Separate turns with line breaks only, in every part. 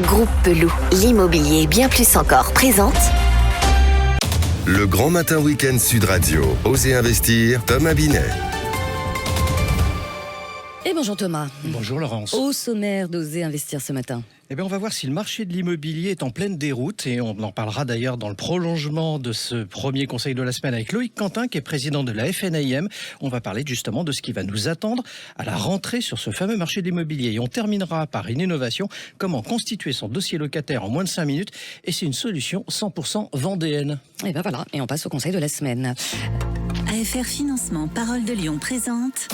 Groupe Pelou, l'immobilier bien plus encore présente.
Le Grand Matin Week-end Sud Radio. Osez investir, Thomas Binet.
Et bonjour Thomas.
Bonjour Laurence.
Au sommaire d'Oser investir ce matin.
Eh bien, on va voir si le marché de l'immobilier est en pleine déroute et on en parlera d'ailleurs dans le prolongement de ce premier conseil de la semaine avec Loïc Quentin qui est président de la FNAIM. On va parler justement de ce qui va nous attendre à la rentrée sur ce fameux marché de l'immobilier. Et on terminera par une innovation, comment constituer son dossier locataire en moins de 5 minutes. Et c'est une solution 100% vendéenne.
Et ben voilà, et on passe au conseil de la semaine.
AFR Financement Parole de Lyon présente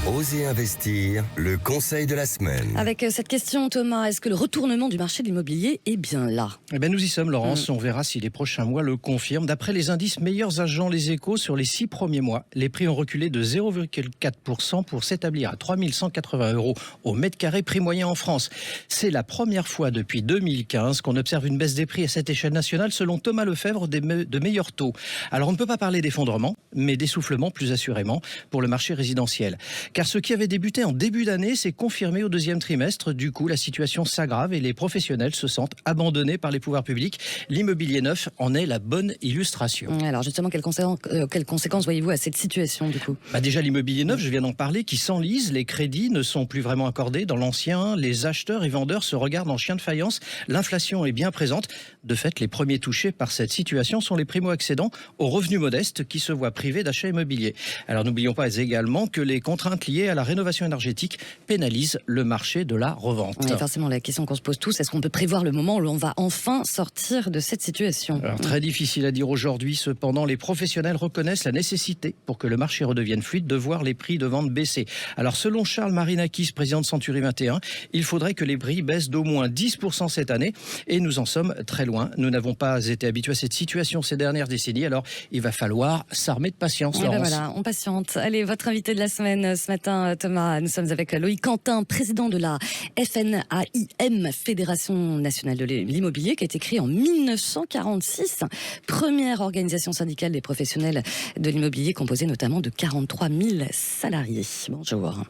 Osez investir, le conseil de la semaine.
Avec cette question, Thomas, est-ce que le retournement du marché de l'immobilier est bien là ?
Eh bien, nous y sommes, Laurence. On verra si les prochains mois le confirment. D'après les indices meilleurs agents Les Échos, sur les 6 premiers mois, les prix ont reculé de 0,4% pour s'établir à 3 180 € au mètre carré, prix moyen en France. C'est la première fois depuis 2015 qu'on observe une baisse des prix à cette échelle nationale, selon Thomas Lefebvre, de meilleurs taux. Alors, on ne peut pas parler d'effondrement, mais d'essoufflement plus assurément pour le marché résidentiel. Car ce qui avait débuté en début d'année s'est confirmé au deuxième trimestre. Du coup, la situation s'aggrave et les professionnels se sentent abandonnés par les pouvoirs publics. L'immobilier neuf en est la bonne illustration.
Alors justement, quelles conséquences voyez-vous à cette situation du coup ?
Déjà, l'immobilier neuf, je viens d'en parler, qui s'enlise. Les crédits ne sont plus vraiment accordés. Dans l'ancien, les acheteurs et vendeurs se regardent en chien de faïence. L'inflation est bien présente. De fait, les premiers touchés par cette situation sont les primo-accédants aux revenus modestes qui se voient privés d'achats immobiliers. Alors n'oublions pas également que les contraintes liées à la rénovation énergétique pénalisent le marché de la revente.
Oui, forcément, la question qu'on se pose tous, est-ce qu'on peut prévoir le moment où l'on va enfin sortir de cette situation ?
Alors, très difficile à dire aujourd'hui. Cependant, les professionnels reconnaissent la nécessité, pour que le marché redevienne fluide, de voir les prix de vente baisser. Alors, selon Charles Marinakis, président de Century 21, il faudrait que les prix baissent d'au moins 10% cette année. Et nous en sommes très loin. Nous n'avons pas été habitués à cette situation ces dernières décennies. Alors, il va falloir s'armer de patience.
Ben voilà, on patiente. Allez, votre invité de la semaine ce matin, Thomas, nous sommes avec Loïc Quentin, président de la FNAIM, Fédération Nationale de l'Immobilier, qui a été créée en 1946. Première organisation syndicale des professionnels de l'immobilier, composée notamment de 43 000 salariés. Bonjour.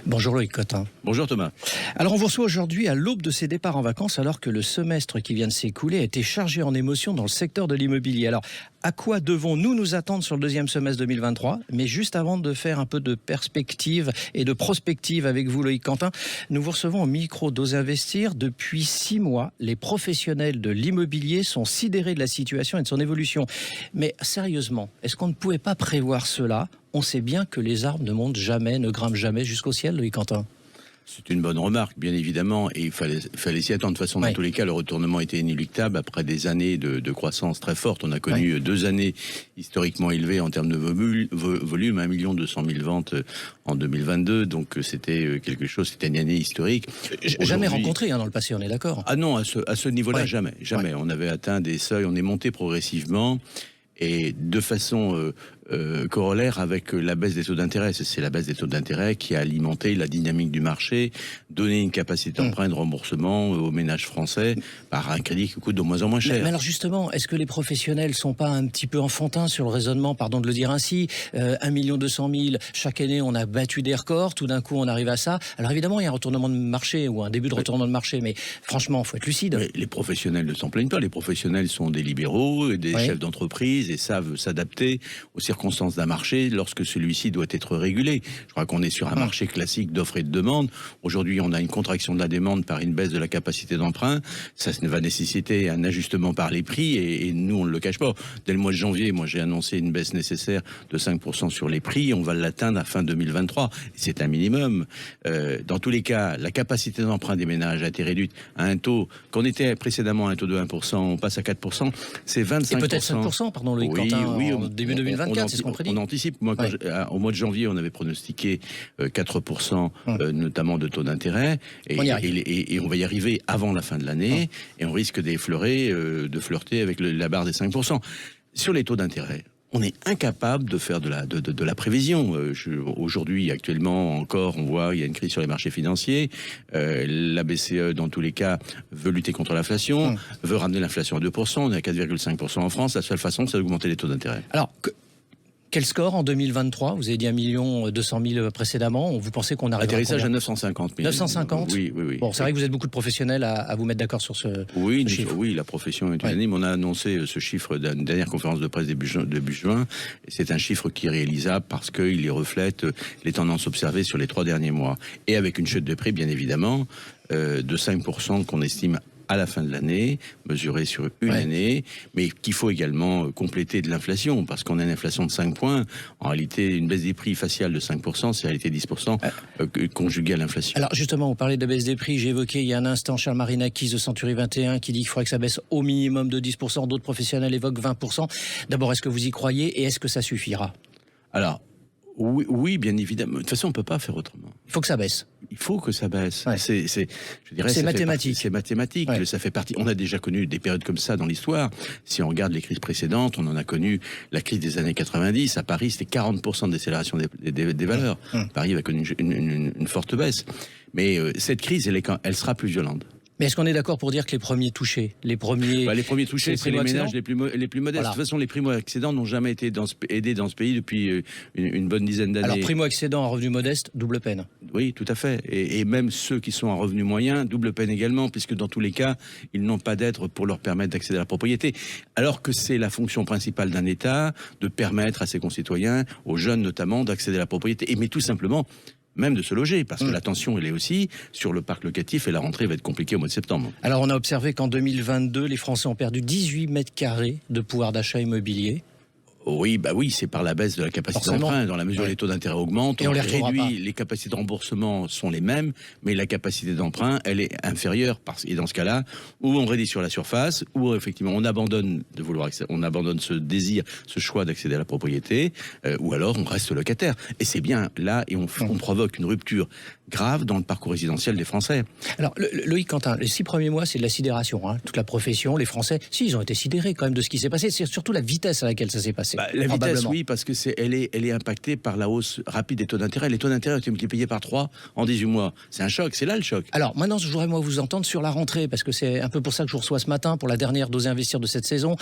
Bonjour Loïc Quentin.
Bonjour Thomas.
Alors on vous reçoit aujourd'hui à l'aube de ces départs en vacances, alors que le semestre qui vient de s'écouler a été chargé en émotions dans le secteur de l'immobilier. Alors à quoi devons-nous nous attendre sur le deuxième semestre 2023 ? Mais juste avant de faire un peu de perspective et de prospective avec vous Loïc Quentin, nous vous recevons au micro d'Oser Investir. Depuis 6 mois, les professionnels de l'immobilier sont sidérés de la situation et de son évolution. Mais sérieusement, est-ce qu'on ne pouvait pas prévoir cela ? On sait bien que les arbres ne montent jamais, ne grimpent jamais jusqu'au ciel, Loïc Quentin.
C'est une bonne remarque, bien évidemment, et il fallait s'y attendre. De toute façon, dans tous les cas, le retournement était inéluctable. Après des années de croissance très forte, on a connu 2 années historiquement élevées en termes de volume, 1 200 000 ventes en 2022, donc c'était quelque chose, c'était une année historique.
Jamais rencontré dans le passé, on est d'accord ?
Ah non, à ce niveau-là, jamais. On avait atteint des seuils, on est monté progressivement, et de façon corollaire avec la baisse des taux d'intérêt. C'est la baisse des taux d'intérêt qui a alimenté la dynamique du marché, donné une capacité d'emprunt de remboursement aux ménages français par un crédit qui coûte de moins en moins cher.
Mais alors justement, est-ce que les professionnels sont pas un petit peu enfantins sur le raisonnement, pardon de le dire ainsi, 1 200 000, chaque année on a battu des records, tout d'un coup on arrive à ça. Alors évidemment il y a un retournement de marché ou un début de retournement de marché, mais franchement il faut être lucide.
Mais les professionnels ne s'en plaignent pas, les professionnels sont des libéraux, des chefs d'entreprise et savent s'adapter aux circonstances d'un marché lorsque celui-ci doit être régulé. Je crois qu'on est sur un marché classique d'offre et de demande. Aujourd'hui, on a une contraction de la demande par une baisse de la capacité d'emprunt. Ça va nécessiter un ajustement par les prix et nous, on ne le cache pas. Dès le mois de janvier, moi, j'ai annoncé une baisse nécessaire de 5% sur les prix. On va l'atteindre à fin 2023. C'est un minimum. Dans tous les cas, la capacité d'emprunt des ménages a été réduite à un taux qu'on était précédemment à un taux de 1%, on passe à 4%. C'est 25%.
Et peut-être 5%, pardon, Loïc Quentin, en début 2024, c'est ce qu'on prédit.
On anticipe. Moi, au mois de janvier, on avait pronostiqué 4%, notamment de taux d'intérêt. Et on va y arriver avant la fin de l'année. Et on risque de flirter avec la barre des 5%. Sur les taux d'intérêt, on est incapable de faire de la prévision. Aujourd'hui, actuellement encore, on voit il y a une crise sur les marchés financiers. La BCE, dans tous les cas, veut lutter contre l'inflation, veut ramener l'inflation à 2%. On est à 4,5% en France. La seule façon, c'est d'augmenter les taux d'intérêt.
Alors, Quel score en 2023 ? Vous avez dit 1 200 000 précédemment. Vous pensez qu'on arrive
Atterrissage à 950 000.
950 ?
Oui.
Bon, c'est vrai que vous êtes beaucoup de professionnels à vous mettre d'accord sur ce chiffre.
Oui, la profession est unanime. On a annoncé ce chiffre d'une dernière conférence de presse début juin. C'est un chiffre qui est réalisable parce qu'il reflète les tendances observées sur les 3 derniers mois. Et avec une chute de prix, bien évidemment, de 5% qu'on estime à la fin de l'année, mesurée sur une année, mais qu'il faut également compléter de l'inflation, parce qu'on a une inflation de 5 points. En réalité, une baisse des prix faciale de 5%, c'est en réalité 10% conjuguée à l'inflation.
Alors justement, vous parlez de la baisse des prix. J'ai évoqué il y a un instant Charles Marinakis de Century 21 qui dit qu'il faudrait que ça baisse au minimum de 10%. D'autres professionnels évoquent 20%. D'abord, est-ce que vous y croyez et est-ce que ça suffira ?
Alors, oui, bien évidemment. De toute façon, on ne peut pas faire autrement.
Il faut que ça baisse.
Il faut que ça baisse.
Ouais.
Je dirais,
c'est mathématique.
C'est mathématique.
Ouais.
Ça fait partie. On a déjà connu des périodes comme ça dans l'histoire. Si on regarde les crises précédentes, on en a connu la crise des années 90. À Paris, c'était 40% de décélération des valeurs. Paris va connaître une forte baisse. Mais cette crise, elle sera plus violente.
Mais est-ce qu'on est d'accord pour dire que les premiers touchés, les premiers
touchés, c'est les ménages les plus modestes. Voilà. De toute façon, les primo-accédants n'ont jamais été aidés dans ce pays depuis une bonne dizaine d'années.
Alors, primo-accédants en revenu modeste, double peine.
Oui, tout à fait. Et même ceux qui sont en revenu moyen, double peine également, puisque dans tous les cas, ils n'ont pas d'aide pour leur permettre d'accéder à la propriété. Alors que c'est la fonction principale d'un État de permettre à ses concitoyens, aux jeunes notamment, d'accéder à la propriété. Mais tout simplement, même de se loger, parce que la tension, elle est aussi sur le parc locatif et la rentrée va être compliquée au mois de septembre.
Alors, on a observé qu'en 2022, les Français ont perdu 18 mètres carrés de pouvoir d'achat immobilier.
Oui, c'est par la baisse de la capacité d'emprunt. Dans la mesure où les taux d'intérêt augmentent,
et on les réduit.
Les capacités de remboursement sont les mêmes, mais la capacité d'emprunt, elle est inférieure. Et dans ce cas-là, ou on réduit sur la surface, ou effectivement on abandonne ce désir, ce choix d'accéder à la propriété, ou alors on reste locataire. Et c'est bien là, et on provoque une rupture grave dans le parcours résidentiel des Français.
Alors, Loïc Quentin, les 6 premiers mois, c'est de la sidération. Toute la profession, les Français, ils ont été sidérés quand même de ce qui s'est passé. C'est surtout la vitesse à laquelle ça s'est passé.
La vitesse, oui, parce que elle est impactée par la hausse rapide des taux d'intérêt. Les taux d'intérêt ont été multipliés par 3 en 18 mois. C'est un choc, c'est là le choc. Alors, maintenant, je voudrais vous entendre sur la rentrée, parce que c'est un peu pour ça que je vous reçois ce matin, pour la dernière d'Oser Investir de cette saison.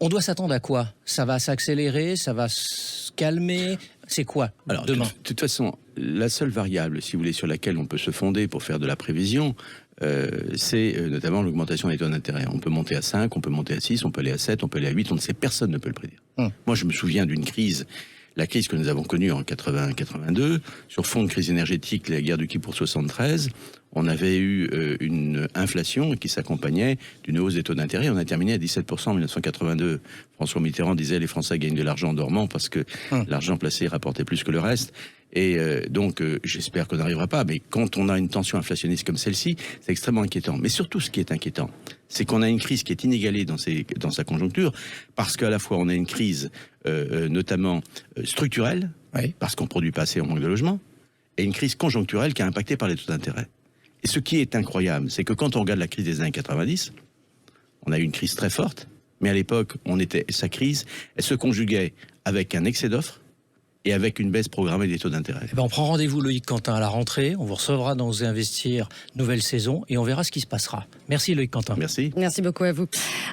On doit s'attendre à quoi ? Ça va s'accélérer ? Ça va se calmer ? C'est quoi demain ? De toute façon, la seule variable, si vous voulez, sur laquelle on peut se fonder pour faire de la prévision, c'est notamment l'augmentation des taux d'intérêt. On peut monter à 5, on peut monter à 6, on peut aller à 7, on peut aller à 8, on ne sait, personne ne peut le prédire. Moi, je me souviens d'une crise, la crise que nous avons connue en 80-82, sur fond de crise énergétique, la guerre du Kippour 73, on avait eu une inflation qui s'accompagnait d'une hausse des taux d'intérêt. On a terminé à 17% en 1982. François Mitterrand disait les Français gagnent de l'argent en dormant parce que l'argent placé rapportait plus que le reste. Et donc, j'espère qu'on n'arrivera pas. Mais quand on a une tension inflationniste comme celle-ci, c'est extrêmement inquiétant. Mais surtout, ce qui est inquiétant, c'est qu'on a une crise qui est inégalée dans sa conjoncture, parce qu'à la fois, on a une crise notamment structurelle, parce qu'on ne produit pas assez, on manque de logement, et une crise conjoncturelle qui est impactée par les taux d'intérêt. Et ce qui est incroyable, c'est que quand on regarde la crise des années 90, on a eu une crise très forte, mais à l'époque, sa crise, elle se conjuguait avec un excès d'offres et avec une baisse programmée des taux d'intérêt.
On prend rendez-vous, Loïc Quentin, à la rentrée. On vous recevra dans Oser Investir, nouvelle saison, et on verra ce qui se passera. Merci, Loïc Quentin.
Merci.
Merci beaucoup à vous.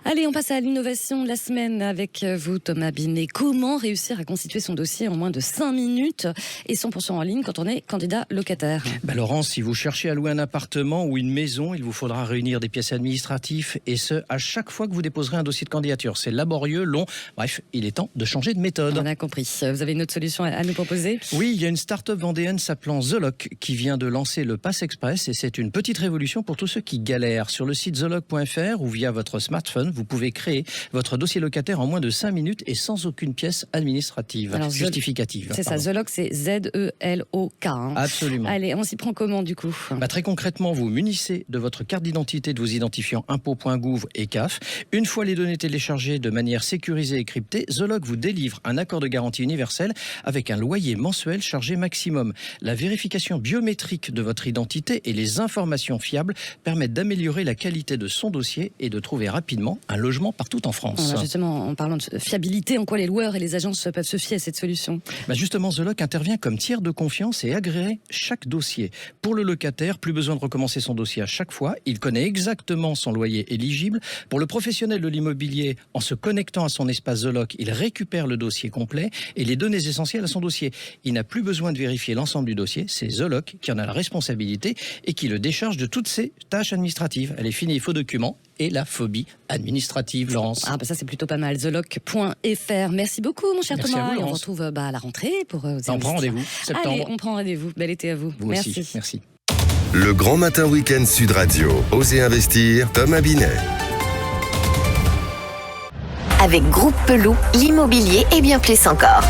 Allez, on passe à l'innovation de la semaine avec vous, Thomas Binet. Comment réussir à constituer son dossier en moins de 5 minutes et 100% en ligne quand on est candidat locataire ?
Laurence, si vous cherchez à louer un appartement ou une maison, il vous faudra réunir des pièces administratives, et ce, à chaque fois que vous déposerez un dossier de candidature. C'est laborieux, long. Bref, il est temps de changer de méthode.
On a compris. Vous avez une autre solution à nous proposer ?
Oui, il y a une start-up vendéenne s'appelant TheLock qui vient de lancer le Pass Express, et c'est une petite révolution pour tous ceux qui galèrent. Sur le site thelock.fr ou via votre smartphone, vous pouvez créer votre dossier locataire en moins de 5 minutes et sans aucune pièce administrative justificative.
C'est ça, TheLock, c'est Z-E-L-O-K.
Absolument.
Allez, on s'y prend comment du coup ?
Très concrètement, vous munissez de votre carte d'identité de vos identifiants impôts.gouv et CAF. Une fois les données téléchargées de manière sécurisée et cryptée, TheLock vous délivre un accord de garantie universel avec un loyer mensuel chargé maximum. La vérification biométrique de votre identité et les informations fiables permettent d'améliorer la qualité de son dossier et de trouver rapidement un logement partout en France.
Alors justement, en parlant de fiabilité, en quoi les loueurs et les agences peuvent se fier à cette solution?
Justement, The Lock intervient comme tiers de confiance et agrée chaque dossier. Pour le locataire, plus besoin de recommencer son dossier à chaque fois. Il connaît exactement son loyer éligible. Pour le professionnel de l'immobilier, en se connectant à son espace The Lock, il récupère le dossier complet et les données essentielles à son dossier. Il n'a plus besoin de vérifier l'ensemble du dossier. C'est The Lock qui en a la responsabilité et qui le décharge de toutes ses tâches administratives. Elle est finie, faux documents et la phobie administrative, Laurence.
Ça c'est plutôt pas mal. thelock.fr. Merci beaucoup mon cher
Merci
Thomas.
à vous,
et on
Laurence.
retrouve à la rentrée pour
On prend rendez-vous, septembre.
Allez, on prend rendez-vous. Bel été à vous.
Vous
Merci.
aussi, merci.
Le Grand Matin Week-end Sud Radio. Osez investir, Thomas Binet.
Avec Groupe Pelou, l'immobilier et bien plus encore.